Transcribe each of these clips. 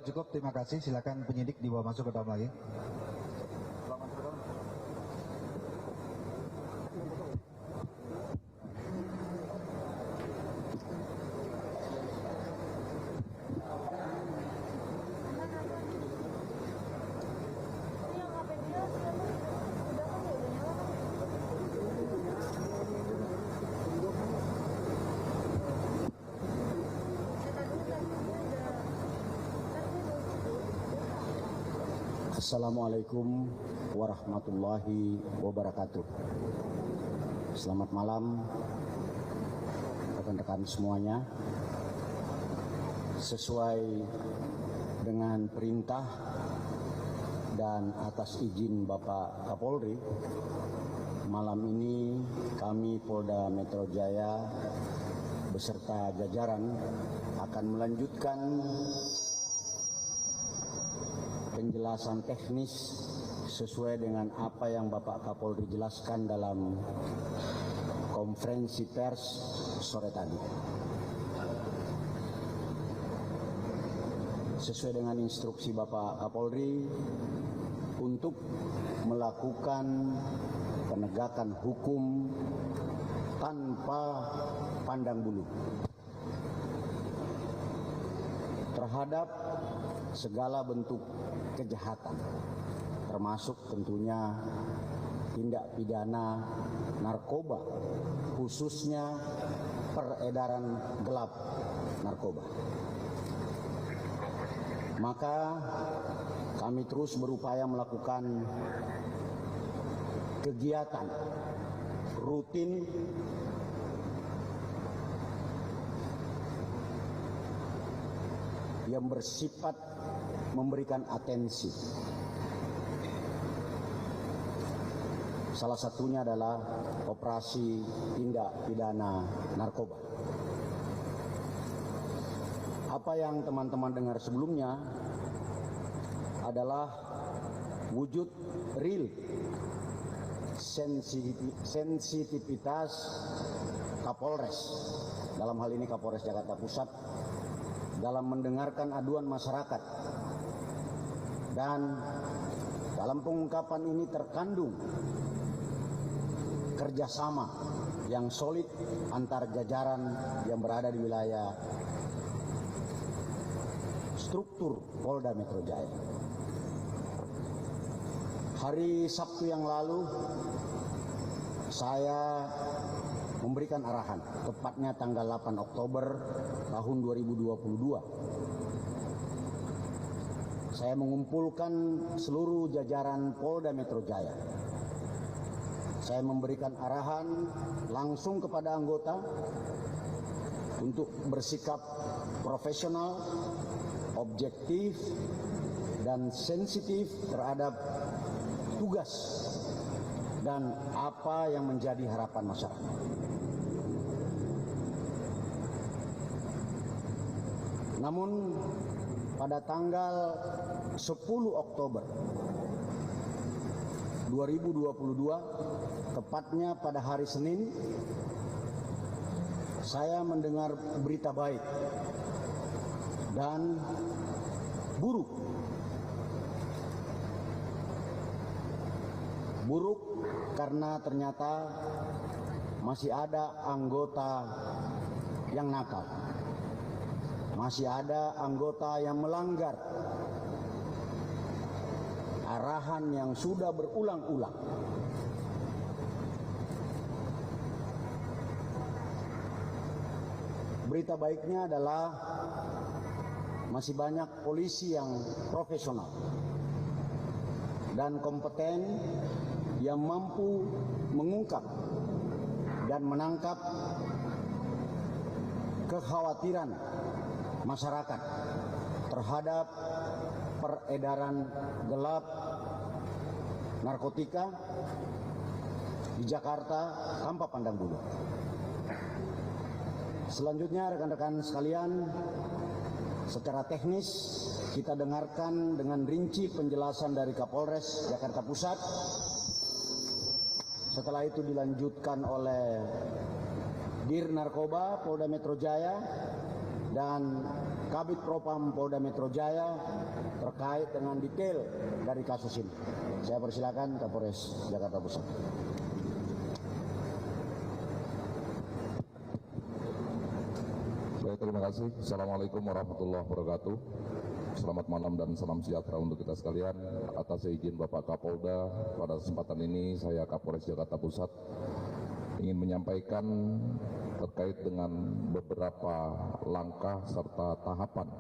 sudah cukup, terima kasih. Silakan penyidik dibawa masuk ke dalam lagi. Assalamualaikum warahmatullahi wabarakatuh. Selamat malam rekan-rekan semuanya. Sesuai dengan perintah dan atas izin Bapak Kapolri, malam ini kami Polda Metro Jaya beserta jajaran akan melanjutkan penjelasan teknis sesuai dengan apa yang Bapak Kapolri jelaskan dalam konferensi pers sore tadi. Sesuai dengan instruksi Bapak Kapolri untuk melakukan penegakan hukum tanpa pandang bulu terhadap segala bentuk kejahatan, termasuk tentunya tindak pidana narkoba, khususnya peredaran gelap narkoba. Maka kami terus berupaya melakukan kegiatan rutin yang bersifat memberikan atensi. Salah satunya adalah operasi tindak pidana narkoba. Apa yang teman-teman dengar sebelumnya adalah wujud real sensitivitas Kapolres, dalam hal ini Kapolres Jakarta Pusat, dalam mendengarkan aduan masyarakat. Dan dalam pengungkapan ini terkandung kerjasama yang solid antar jajaran yang berada di wilayah struktur Polda Metro Jaya. Hari Sabtu yang lalu saya memberikan arahan, tepatnya tanggal 8 Oktober tahun 2022. Saya mengumpulkan seluruh jajaran Polda Metro Jaya. Saya memberikan arahan langsung kepada anggota untuk bersikap profesional, objektif, dan sensitif terhadap tugas dan apa yang menjadi harapan masyarakat. Namun pada tanggal 10 Oktober 2022, tepatnya pada hari Senin, saya mendengar berita baik dan buruk. Buruk karena ternyata masih ada anggota yang nakal. Masih ada anggota yang melanggar arahan yang sudah berulang-ulang. Berita baiknya adalah masih banyak polisi yang profesional dan kompeten yang mampu mengungkap dan menangkap kekhawatiran masyarakat terhadap peredaran gelap narkotika di Jakarta tanpa pandang bulu. Selanjutnya rekan-rekan sekalian, secara teknis kita dengarkan dengan rinci penjelasan dari Kapolres Jakarta Pusat. Setelah itu dilanjutkan oleh Dir Narkoba Polda Metro Jaya dan Kabid Propam Polda Metro Jaya terkait dengan detail dari kasus ini. Saya persilakan Kapolres Jakarta Pusat. Baik, terima kasih. Assalamualaikum warahmatullahi wabarakatuh. Selamat malam dan salam sejahtera untuk kita sekalian. Atas izin Bapak Kapolda, pada kesempatan ini saya Kapolres Jakarta Pusat ingin menyampaikan terkait dengan beberapa langkah serta tahapan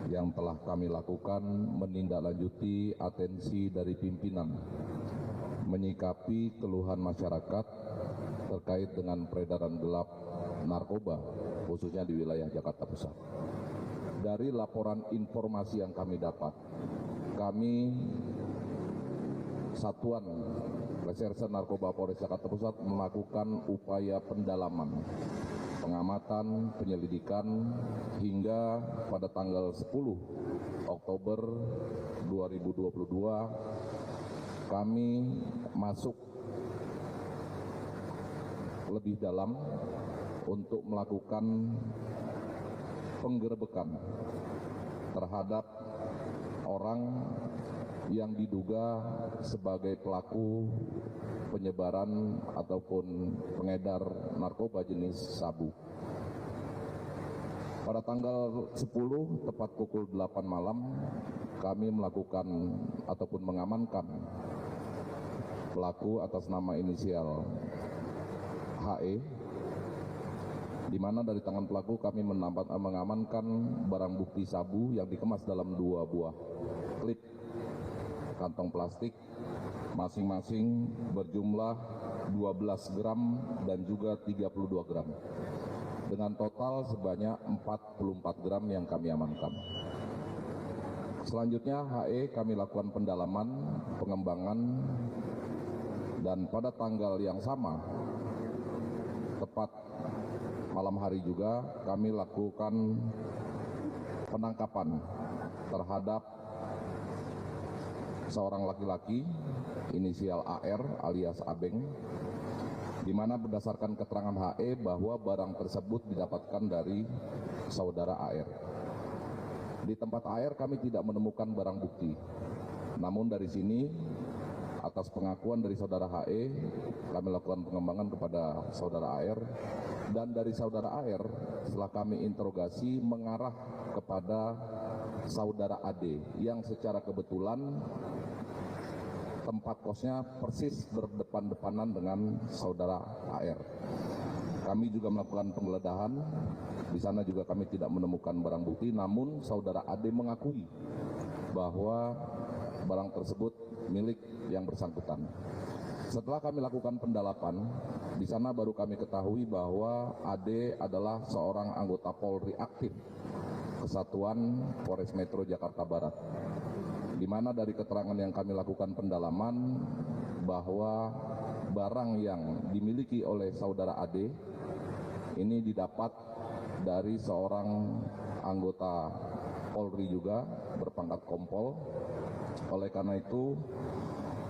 yang telah kami lakukan menindaklanjuti atensi dari pimpinan menyikapi keluhan masyarakat terkait dengan peredaran gelap narkoba khususnya di wilayah Jakarta Pusat. Dari laporan informasi yang kami dapat, kami Satuan Reserse Narkoba Polres Jakarta Pusat melakukan upaya pendalaman, pengamatan, penyelidikan hingga pada tanggal 10 Oktober 2022 kami masuk lebih dalam untuk melakukan penggerbekan terhadap orang yang diduga sebagai pelaku penyebaran ataupun pengedar narkoba jenis sabu. Pada tanggal 10 tepat pukul 8 malam kami melakukan ataupun mengamankan pelaku atas nama inisial HE, di mana dari tangan pelaku kami mengamankan barang bukti sabu yang dikemas dalam 2 buah klip kantong plastik masing-masing berjumlah 12 gram dan juga 32 gram dengan total sebanyak 44 gram yang kami amankan. Selanjutnya HE kami lakukan pendalaman, pengembangan, dan pada tanggal yang sama tepat malam hari juga kami lakukan penangkapan terhadap seorang laki-laki inisial AR alias Abeng, di mana berdasarkan keterangan HE bahwa barang tersebut didapatkan dari saudara AR. Di tempat AR kami tidak menemukan barang bukti, namun dari sini atas pengakuan dari saudara HE kami lakukan pengembangan kepada saudara AR, dan dari saudara AR setelah kami interogasi mengarah kepada saudara AD yang secara kebetulan tempat kosnya persis berdepan-depanan dengan saudara AR. Kami juga melakukan penggeledahan, di sana juga kami tidak menemukan barang bukti, namun saudara AD mengakui bahwa barang tersebut milik yang bersangkutan. Setelah kami lakukan pendalaman, di sana baru kami ketahui bahwa AD adalah seorang anggota Polri aktif Kesatuan Polres Metro Jakarta Barat, di mana dari keterangan yang kami lakukan pendalaman bahwa barang yang dimiliki oleh saudara AD ini didapat dari seorang anggota Polri juga berpangkat kompol. Oleh karena itu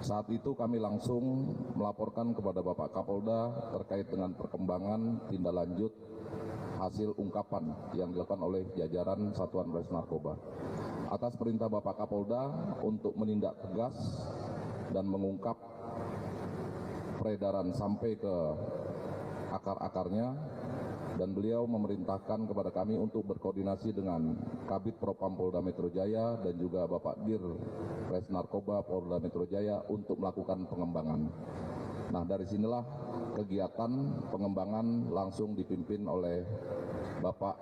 saat itu kami langsung melaporkan kepada Bapak Kapolda terkait dengan perkembangan tindak lanjut hasil ungkapan yang dilakukan oleh jajaran Satuan Reserse Narkoba. Atas perintah Bapak Kapolda untuk menindak tegas dan mengungkap peredaran sampai ke akar-akarnya, dan beliau memerintahkan kepada kami untuk berkoordinasi dengan Kabid Propam Polda Metro Jaya dan juga Bapak Dir Res Narkoba Polda Metro Jaya untuk melakukan pengembangan. Nah, dari sinilah kegiatan pengembangan langsung dipimpin oleh Bapak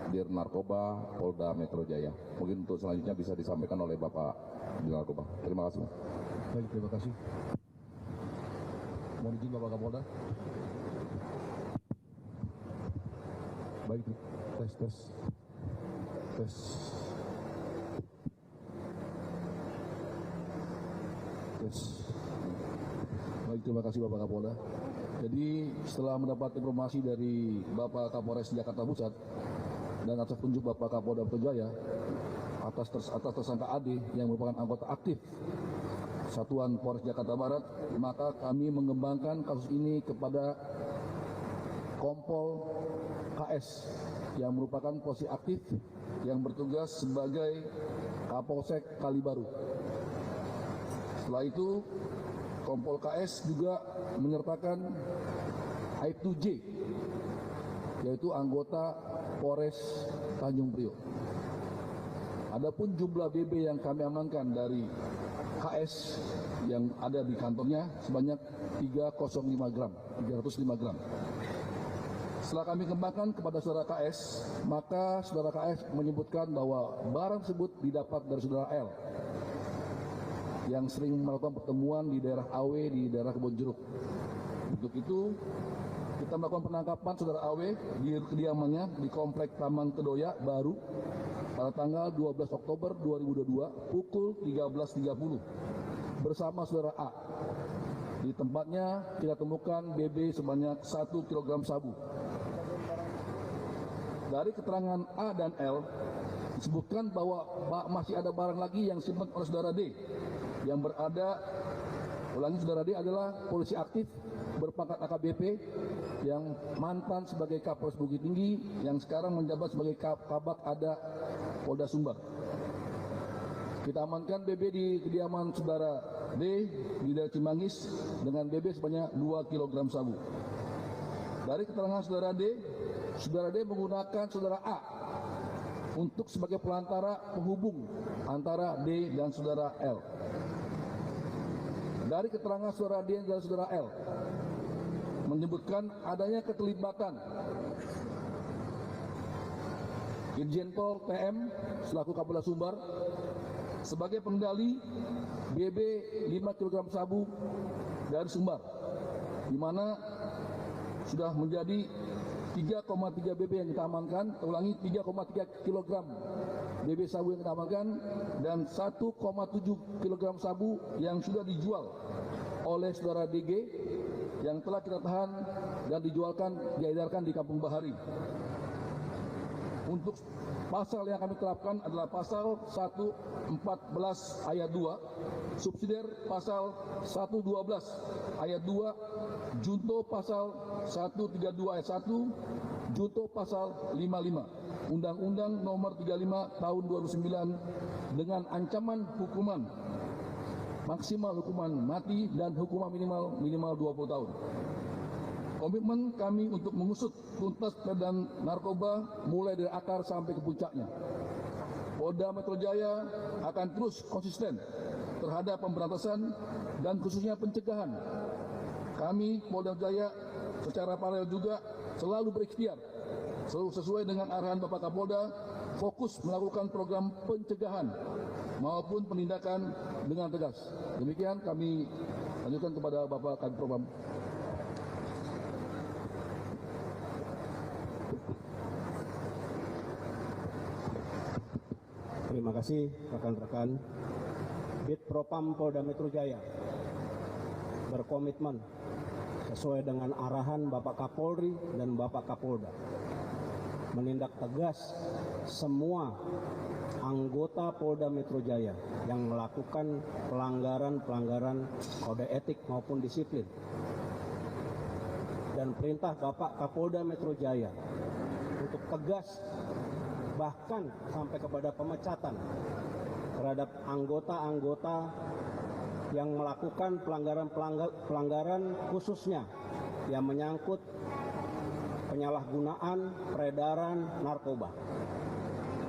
Dir Narkoba Polda Metro Jaya. Mungkin untuk selanjutnya bisa disampaikan oleh Bapak Dir Narkoba. Terima kasih. Baik, terima kasih. Mohon izin Bapak Kapolda. Baik, tes. Baik, terima kasih Bapak Kapolda. Jadi setelah mendapat informasi dari Bapak Kapolres Jakarta Pusat dan atas petunjuk Bapak Kapolda Metro Jaya atas tersangka AD yang merupakan anggota aktif Satuan Polres Jakarta Barat, maka kami mengembangkan kasus ini kepada Kompol KS yang merupakan posisi aktif yang bertugas sebagai Kapolsek Kalibaru. Setelah itu, Kompol KS juga menyertakan Aibtu J, yaitu anggota Polres Tanjung Priok. Adapun jumlah BB yang kami amankan dari KS yang ada di kantornya sebanyak 305 gram. Setelah kami kembangkan kepada saudara KS, maka saudara KS menyebutkan bahwa barang tersebut didapat dari saudara L yang sering melakukan pertemuan di daerah AW di daerah Kebonjeruk. Untuk itu, kita melakukan penangkapan saudara AW di kediamannya di Komplek Taman Kedoya Baru pada tanggal 12 Oktober 2022 pukul 13.30 bersama saudara A. Di tempatnya kita temukan BB sebanyak 1 kg sabu. Dari keterangan A dan L disebutkan bahwa masih ada barang lagi yang disimpan oleh saudara D yang berada, ulangi, saudara D adalah polisi aktif berpangkat AKBP yang mantan sebagai Kapolres Bukit Tinggi yang sekarang menjabat sebagai Kabak Ada Polda Sumbar. Kita amankan BB di kediaman saudara D di daerah Cimanggis dengan BB sebanyak 2 kg sabu. Dari keterangan saudara D menggunakan saudara A untuk sebagai pelantara penghubung antara D dan saudara L. Dari keterangan saudara D dan saudara L menyebutkan adanya keterlibatan Irjen Pol TM selaku Kapolda Sumbar sebagai pengendali BB 5 kg sabu dari Sumbar, di mana sudah menjadi 3,3 BB yang kita amankan, ulangi 3,3 kg BB sabu yang kita amankan dan 1,7 kg sabu yang sudah dijual oleh saudara DG yang telah kita tahan dan diedarkan di Kampung Bahari. Untuk pasal yang kami terapkan adalah pasal 114 ayat 2, subsidiar pasal 112 ayat 2, junto pasal 132 ayat 1, junto pasal 55, Undang-Undang Nomor 35 Tahun 2009 dengan ancaman hukuman maksimal hukuman mati dan hukuman minimal 20 tahun. Komitmen kami untuk mengusut tuntas peredaran narkoba mulai dari akar sampai ke puncaknya. Polda Metro Jaya akan terus konsisten terhadap pemberantasan dan khususnya pencegahan. Kami Polda Metro Jaya secara paralel juga selalu berikhtiar sesuai dengan arahan Bapak Kapolda, fokus melakukan program pencegahan maupun penindakan dengan tegas. Demikian kami lanjutkan kepada Bapak Kadipropam. Terima kasih rekan-rekan. Bid Propam Polda Metro Jaya berkomitmen sesuai dengan arahan Bapak Kapolri dan Bapak Kapolda menindak tegas semua anggota Polda Metro Jaya yang melakukan pelanggaran kode etik maupun disiplin. Dan perintah Bapak Kapolda Metro Jaya untuk tegas bahkan sampai kepada pemecatan terhadap anggota-anggota yang melakukan pelanggaran khususnya yang menyangkut penyalahgunaan peredaran narkoba.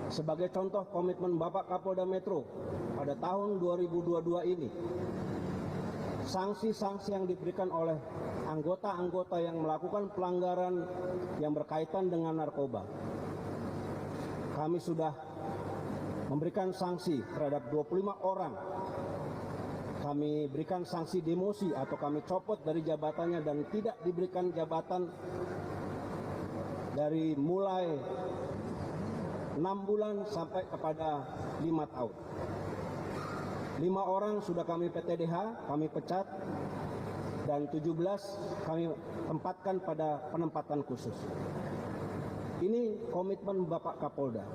Sebagai contoh komitmen Bapak Kapolda Metro pada tahun 2022 ini, sanksi-sanksi yang diberikan oleh anggota-anggota yang melakukan pelanggaran yang berkaitan dengan narkoba, kami sudah memberikan sanksi terhadap 25 orang. Kami berikan sanksi demosi atau kami copot dari jabatannya dan tidak diberikan jabatan dari mulai 6 bulan sampai kepada 5 tahun. 5 orang sudah kami PTDH, kami pecat, dan 17 kami tempatkan pada penempatan khusus. Ini komitmen Bapak Kapolda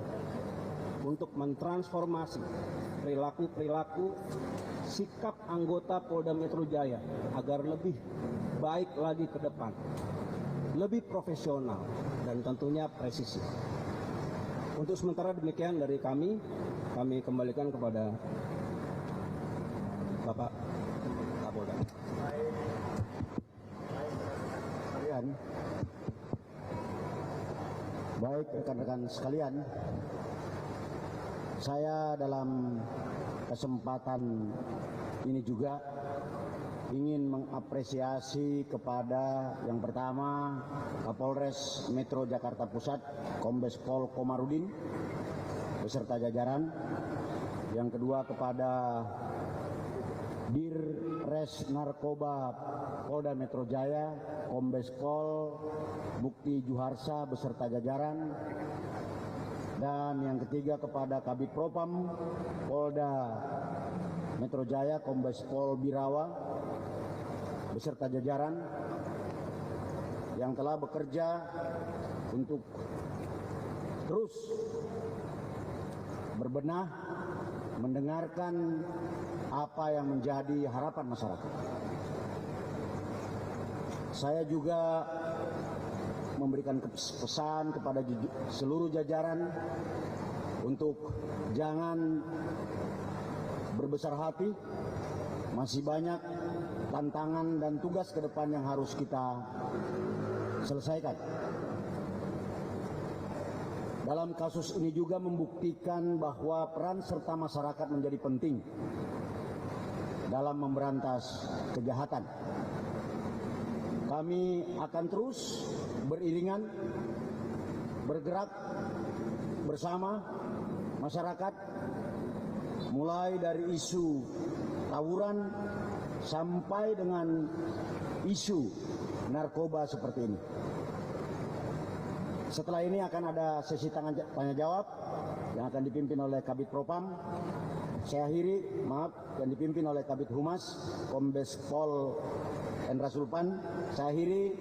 untuk mentransformasi perilaku sikap anggota Polda Metro Jaya agar lebih baik lagi ke depan, lebih profesional dan tentunya presisi. Untuk sementara demikian dari kami kembalikan kepada Bapak Kapolda. Baik rekan-rekan sekalian, saya dalam kesempatan ini juga ingin mengapresiasi kepada yang pertama Kapolres Metro Jakarta Pusat Kombes Pol Komarudin beserta jajaran, yang kedua kepada Dirres Narkoba Polda Metro Jaya Kombes Pol Mukti Juharsa beserta jajaran, dan yang ketiga kepada Kabid Propam Polda Metro Jaya Kombes Pol Birawa beserta jajaran yang telah bekerja untuk terus berbenah, mendengarkan apa yang menjadi harapan masyarakat. Saya juga memberikan pesan kepada seluruh jajaran untuk jangan berbesar hati, masih banyak tantangan dan tugas ke depan yang harus kita selesaikan. Dalam kasus ini juga membuktikan bahwa peran serta masyarakat menjadi penting dalam memberantas kejahatan. Kami akan terus beriringan, bergerak bersama masyarakat, mulai dari isu tawuran sampai dengan isu narkoba seperti ini. Setelah ini akan ada sesi tanya jawab yang akan dipimpin oleh Kabid Propam. Saya akhiri, yang dipimpin oleh Kabid Humas Kombes Pol Endra Sulpan. Saya akhiri.